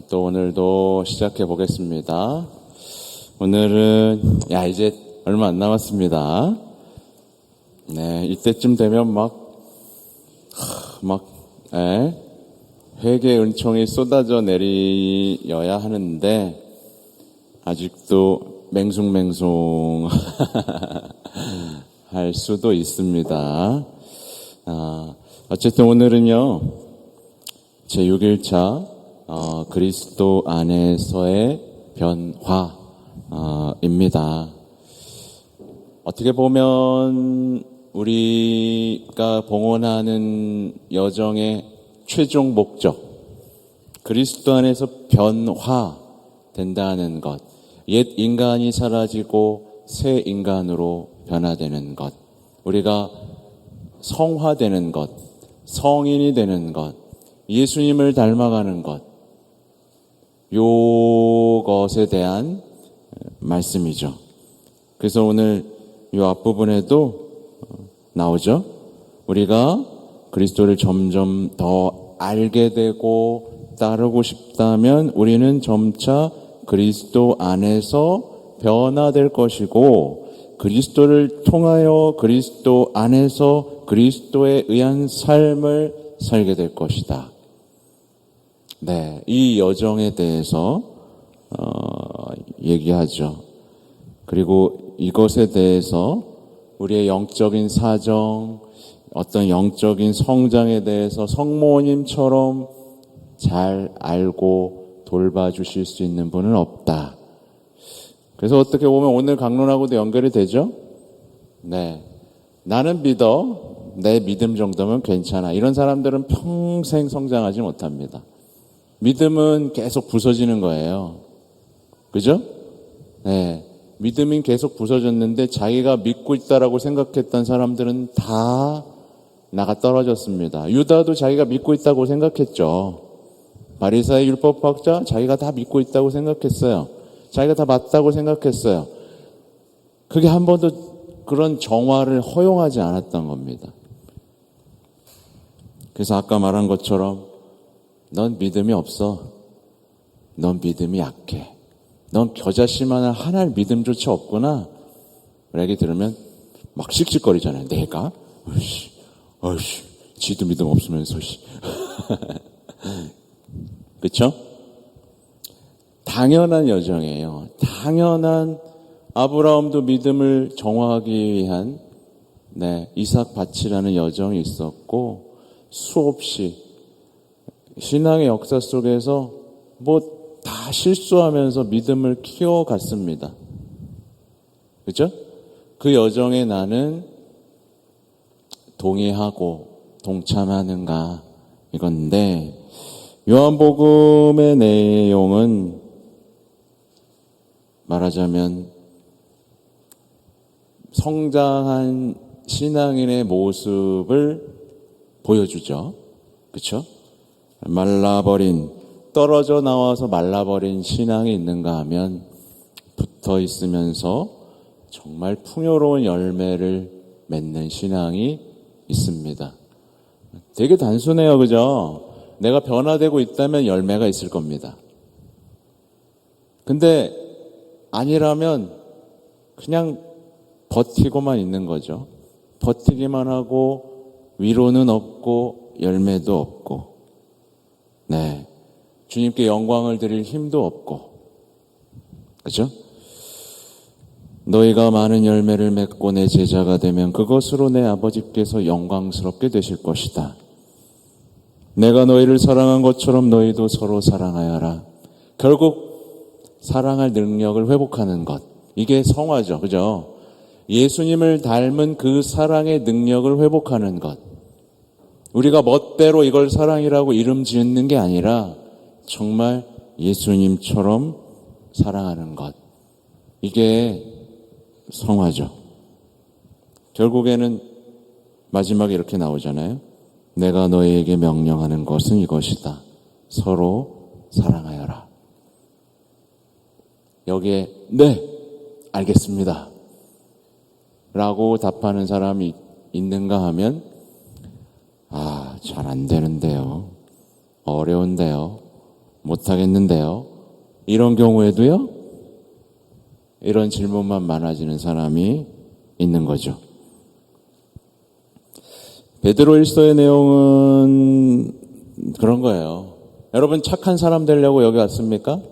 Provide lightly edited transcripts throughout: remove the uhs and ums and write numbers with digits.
또 오늘도 시작해 보겠습니다. 오늘은 이제 얼마 안 남았습니다. 네, 이때쯤 되면 회개의 은총이 쏟아져 내려야 하는데 아직도 맹숭맹숭 할 수도 있습니다. 어쨌든 오늘은요, 제6일차 그리스도 안에서의 변화입니다. 어떻게 보면 우리가 봉헌하는 여정의 최종 목적, 그리스도 안에서 변화된다는 것, 옛 인간이 사라지고 새 인간으로 변화되는 것, 우리가 성화되는 것, 성인이 되는 것, 예수님을 닮아가는 것, 요것에 대한 말씀이죠. 그래서 오늘 요 앞부분에도 나오죠. 우리가 그리스도를 점점 더 알게 되고 따르고 싶다면 우리는 점차 그리스도 안에서 변화될 것이고, 그리스도를 통하여 그리스도 안에서 그리스도에 의한 삶을 살게 될 것이다. 네, 이 여정에 대해서 얘기하죠. 그리고 이것에 대해서 우리의 영적인 사정, 어떤 영적인 성장에 대해서 성모님처럼 잘 알고 돌봐주실 수 있는 분은 없다. 그래서 어떻게 보면 오늘 강론하고도 연결이 되죠? 네, 나는 믿어, 내 믿음 정도면 괜찮아. 이런 사람들은 평생 성장하지 못합니다. 믿음은 계속 부서지는 거예요. 그죠? 네, 믿음이 계속 부서졌는데 자기가 믿고 있다라고 생각했던 사람들은 다 나가 떨어졌습니다. 유다도 자기가 믿고 있다고 생각했죠. 바리사의 율법학자, 자기가 다 믿고 있다고 생각했어요. 자기가 다 맞다고 생각했어요. 그게 한 번도 그런 정화를 허용하지 않았던 겁니다. 그래서 아까 말한 것처럼 넌 믿음이 없어. 넌 믿음이 약해. 넌 겨자씨만한 하나의 믿음조차 없구나. 얘기 들으면 막 씩씩거리잖아요. 내가? 어이씨, 지도 믿음 없으면서. 그쵸? 당연한 여정이에요. 당연한 아브라함도 믿음을 정화하기 위한 이삭 밭이라는 여정이 있었고, 수없이 신앙의 역사 속에서 다 실수하면서 믿음을 키워갔습니다. 그렇죠? 그 여정에 나는 동의하고 동참하는가 이건데, 요한복음의 내용은 말하자면 성장한 신앙인의 모습을 보여주죠. 그렇죠? 떨어져 나와서 말라버린 신앙이 있는가 하면 붙어 있으면서 정말 풍요로운 열매를 맺는 신앙이 있습니다. 되게 단순해요. 그죠? 내가 변화되고 있다면 열매가 있을 겁니다. 근데 아니라면 그냥 버티고만 있는 거죠. 버티기만 하고 위로는 없고 열매도 없고, 네, 주님께 영광을 드릴 힘도 없고, 그죠? 너희가 많은 열매를 맺고 내 제자가 되면 그것으로 내 아버지께서 영광스럽게 되실 것이다. 내가 너희를 사랑한 것처럼 너희도 서로 사랑하여라. 결국 사랑할 능력을 회복하는 것, 이게 성화죠. 그죠? 예수님을 닮은 그 사랑의 능력을 회복하는 것. 우리가 멋대로 이걸 사랑이라고 이름 지은 게 아니라 정말 예수님처럼 사랑하는 것. 이게 성화죠. 결국에는 마지막에 이렇게 나오잖아요. 내가 너희에게 명령하는 것은 이것이다. 서로 사랑하여라. 여기에 네, 알겠습니다 라고 답하는 사람이 있는가 하면 잘 안 되는데요. 어려운데요. 못하겠는데요. 이런 경우에도요, 이런 질문만 많아지는 사람이 있는 거죠. 베드로 1서의 내용은 그런 거예요. 여러분 착한 사람 되려고 여기 왔습니까?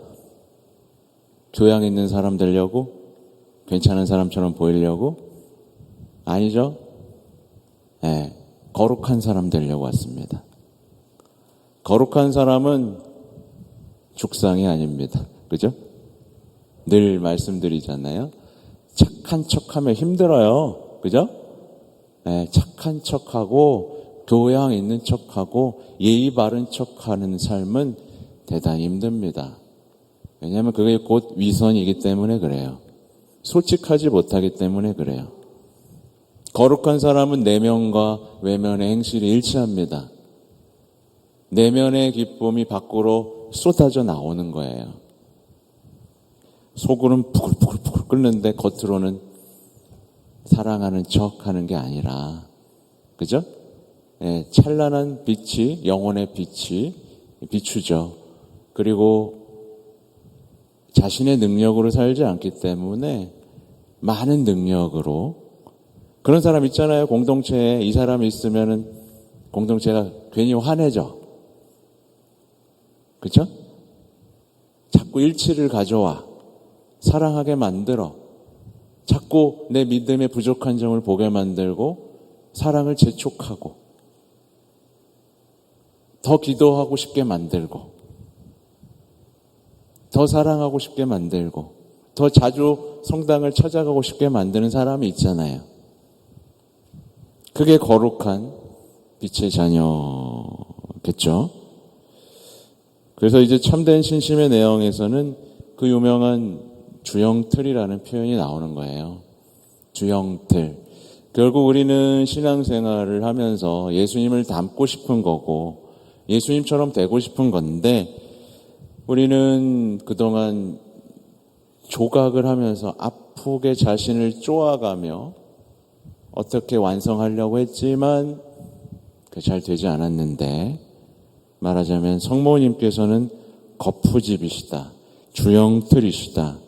교양 있는 사람 되려고? 괜찮은 사람처럼 보이려고? 아니죠? 네, 거룩한 사람 되려고 왔습니다. 거룩한 사람은 죽상이 아닙니다. 그죠? 늘 말씀드리잖아요. 착한 척하면 힘들어요. 그죠? 네, 착한 척하고 교양 있는 척하고 예의 바른 척하는 삶은 대단히 힘듭니다. 왜냐하면 그게 곧 위선이기 때문에 그래요. 솔직하지 못하기 때문에 그래요. 거룩한 사람은 내면과 외면의 행실이 일치합니다. 내면의 기쁨이 밖으로 쏟아져 나오는 거예요. 속으로는 부글부글 끓는데 겉으로는 사랑하는 척 하는 게 아니라, 그죠? 예, 찬란한 빛이 영혼의 빛이 비추죠. 그리고 자신의 능력으로 살지 않기 때문에 많은 능력으로, 그런 사람 있잖아요. 공동체에 이 사람이 있으면은 공동체가 괜히 화내죠. 그죠? 자꾸 일치를 가져와 사랑하게 만들어, 자꾸 내 믿음의 부족한 점을 보게 만들고 사랑을 재촉하고 더 기도하고 싶게 만들고 더 사랑하고 싶게 만들고 더 자주 성당을 찾아가고 싶게 만드는 사람이 있잖아요. 그게 거룩한 빛의 자녀겠죠. 그래서 이제 참된 신심의 내용에서는 그 유명한 주영틀이라는 표현이 나오는 거예요. 주영틀. 결국 우리는 신앙생활을 하면서 예수님을 닮고 싶은 거고 예수님처럼 되고 싶은 건데, 우리는 그동안 조각을 하면서 아프게 자신을 쪼아가며 어떻게 완성하려고 했지만 잘 되지 않았는데, 말하자면 성모님께서는 거푸집이시다, 주영틀이시다.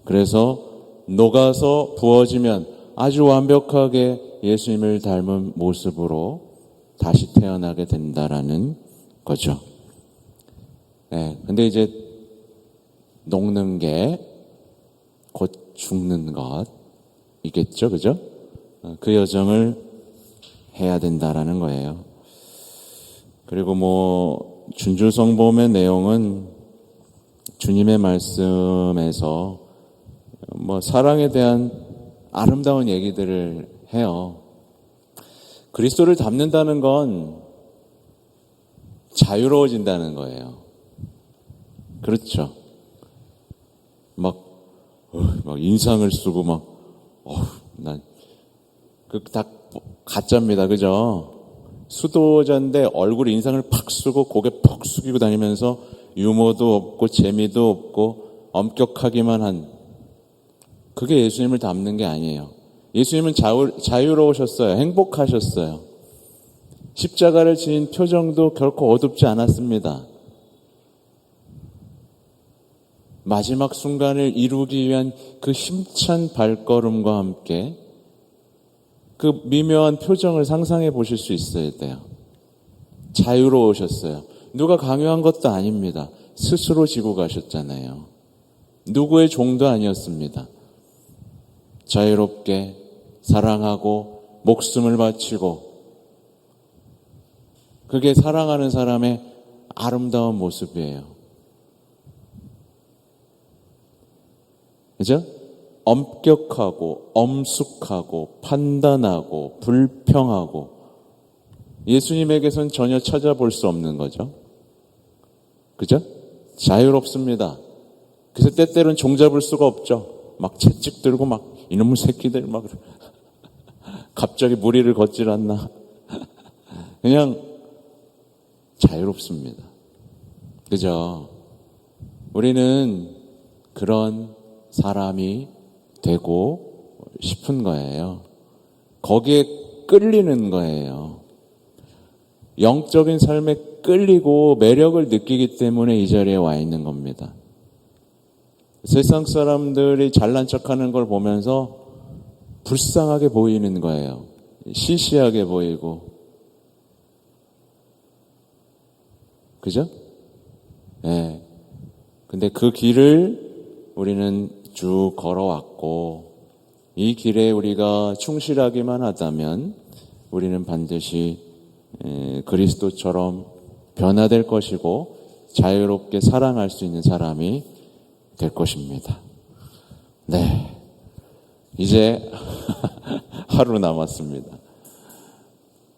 그래서 녹아서 부어지면 아주 완벽하게 예수님을 닮은 모습으로 다시 태어나게 된다라는 거죠. 네, 근데 이제 녹는 게 곧 죽는 것이겠죠, 그죠? 그 여정을 해야 된다라는 거예요. 그리고 준주성범의 내용은 주님의 말씀에서 사랑에 대한 아름다운 얘기들을 해요. 그리스도를 닮는다는 건 자유로워진다는 거예요. 그렇죠. 막 인상을 쓰고 다 가짜입니다. 그죠? 수도자인데 얼굴에 인상을 팍 쓰고 고개 퍽 숙이고 다니면서 유머도 없고 재미도 없고 엄격하기만 한, 그게 예수님을 닮는 게 아니에요. 예수님은 자유로우셨어요. 행복하셨어요. 십자가를 지닌 표정도 결코 어둡지 않았습니다. 마지막 순간을 이루기 위한 그 힘찬 발걸음과 함께 그 미묘한 표정을 상상해 보실 수 있어야 돼요. 자유로우셨어요. 누가 강요한 것도 아닙니다. 스스로 지고 가셨잖아요. 누구의 종도 아니었습니다. 자유롭게 사랑하고 목숨을 바치고, 그게 사랑하는 사람의 아름다운 모습이에요. 그죠? 엄격하고 엄숙하고 판단하고 불평하고 예수님에게선 전혀 찾아볼 수 없는 거죠. 그죠? 자유롭습니다. 그래서 때때로는 종잡을 수가 없죠. 막 채찍 들고 막 이놈의 새끼들 막 갑자기 무리를 걷질 않나. 그냥 자유롭습니다. 그죠? 우리는 그런 사람이 되고 싶은 거예요. 거기에 끌리는 거예요. 영적인 삶에 끌리고 매력을 느끼기 때문에 이 자리에 와 있는 겁니다. 세상 사람들이 잘난 척하는 걸 보면서 불쌍하게 보이는 거예요. 시시하게 보이고. 그죠? 예. 근데 그 길을 우리는 쭉 걸어왔고, 이 길에 우리가 충실하기만 하다면 우리는 반드시 그리스도처럼 변화될 것이고 자유롭게 사랑할 수 있는 사람이 될 것입니다. 네. 이제 하루 남았습니다.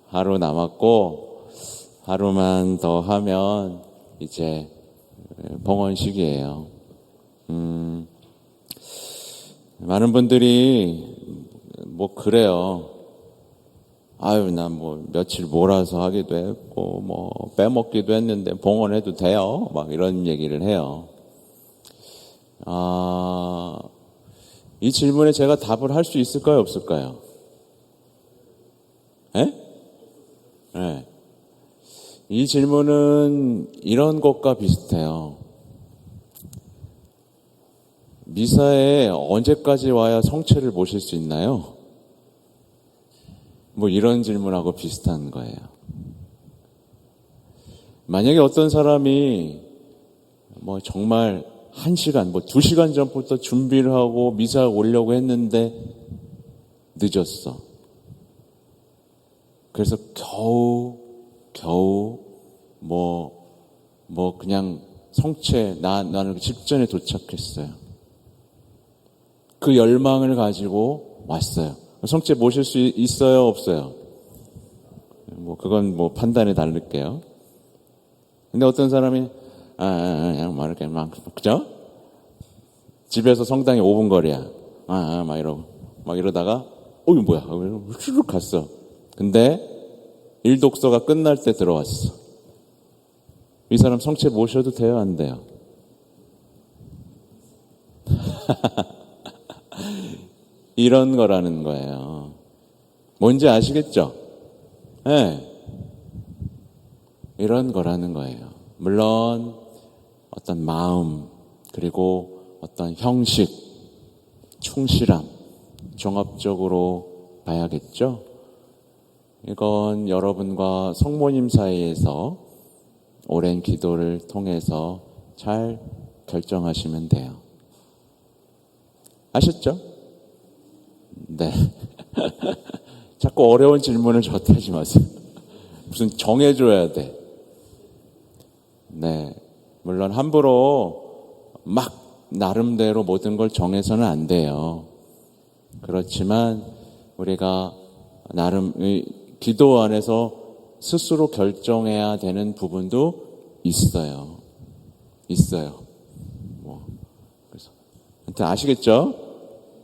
하루 남았고, 하루만 더 하면 이제 봉헌식이에요. 많은 분들이 뭐 그래요. 아유, 난 뭐 며칠 몰아서 하기도 했고, 뭐 빼먹기도 했는데 봉헌해도 돼요? 막 이런 얘기를 해요. 이 질문에 제가 답을 할 수 있을까요, 없을까요? 예? 네. 이 질문은 이런 것과 비슷해요. 미사에 언제까지 와야 성체를 모실 수 있나요? 뭐 이런 질문하고 비슷한 거예요. 만약에 어떤 사람이 뭐 정말 1시간, 뭐 2시간 전부터 준비를 하고 미사 오려고 했는데 늦었어. 그래서 겨우 그냥 성체, 나는 직전에 도착했어요. 그 열망을 가지고 왔어요. 성체 모실 수 있어요, 없어요? 뭐 그건 뭐 판단에 다를게요. 근데 어떤 사람이 그냥 막 이렇게 그죠? 집에서 성당에 5분 거리야. 막 이러다가 이거 뭐야? 쭉 갔어. 근데 일독서가 끝날 때 들어왔어. 이 사람 성체 모셔도 돼요, 안 돼요? 이런 거라는 거예요. 뭔지 아시겠죠? 네. 이런 거라는 거예요. 물론 어떤 마음, 그리고 어떤 형식, 충실함, 종합적으로 봐야겠죠? 이건 여러분과 성모님 사이에서 오랜 기도를 통해서 잘 결정하시면 돼요. 아셨죠? 네. 자꾸 어려운 질문을 저한테 하지 마세요. 무슨 정해줘야 돼. 네. 물론 함부로 막 나름대로 모든 걸 정해서는 안 돼요. 그렇지만 우리가 나름 기도 안에서 스스로 결정해야 되는 부분도 있어요. 그래서 하여튼 아시겠죠?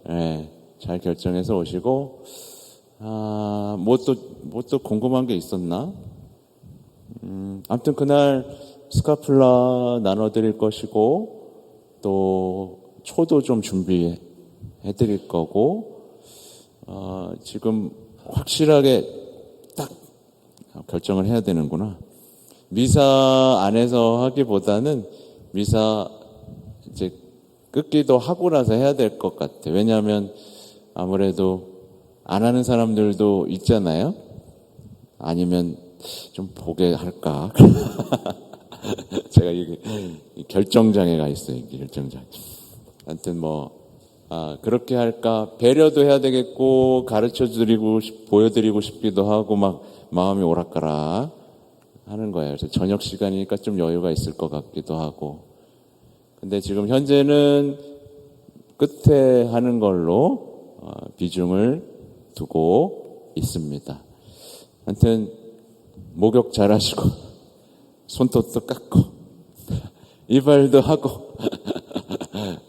네. 잘 결정해서 오시고, 뭐 또 궁금한 게 있었나? 아무튼 그날 스카플라 나눠드릴 것이고, 또 초도 좀 준비해 드릴 거고, 지금 확실하게 딱 결정을 해야 되는구나. 미사 안에서 하기보다는 미사 이제 끝기도 하고 나서 해야 될 것 같아. 왜냐하면 아무래도 안 하는 사람들도 있잖아요. 아니면 좀 보게 할까. 제가 이게 결정장애가 있어요. 결정장애. 하여튼 그렇게 할까. 배려도 해야 되겠고 가르쳐드리고 보여드리고 싶기도 하고 막 마음이 오락가락 하는 거예요. 그래서 저녁 시간이니까 좀 여유가 있을 것 같기도 하고. 근데 지금 현재는 끝에 하는 걸로 비중을 두고 있습니다. 하여튼 목욕 잘 하시고 손톱도 깎고 이발도 하고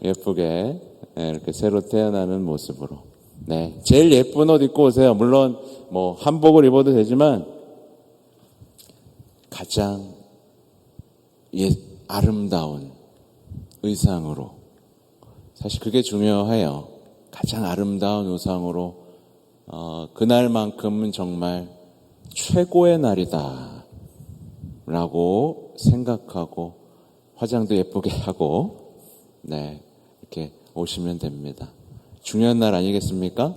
예쁘게 이렇게 새로 태어나는 모습으로 제일 예쁜 옷 입고 오세요. 물론 뭐 한복을 입어도 되지만 가장 아름다운 의상으로, 사실 그게 중요해요. 가장 아름다운 의상으로 그날만큼은 정말 최고의 날이다 라고 생각하고 화장도 예쁘게 하고 네, 이렇게 오시면 됩니다. 중요한 날 아니겠습니까?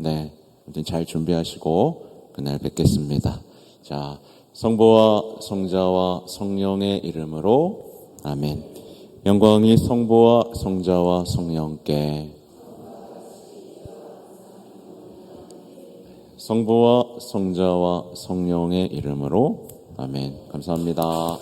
네, 아무튼 잘 준비하시고 그날 뵙겠습니다. 자, 성부와 성자와 성령의 이름으로 아멘. 영광이 성부와 성자와 성령께, 성부와 성자와 성령의 이름으로 아멘. 감사합니다.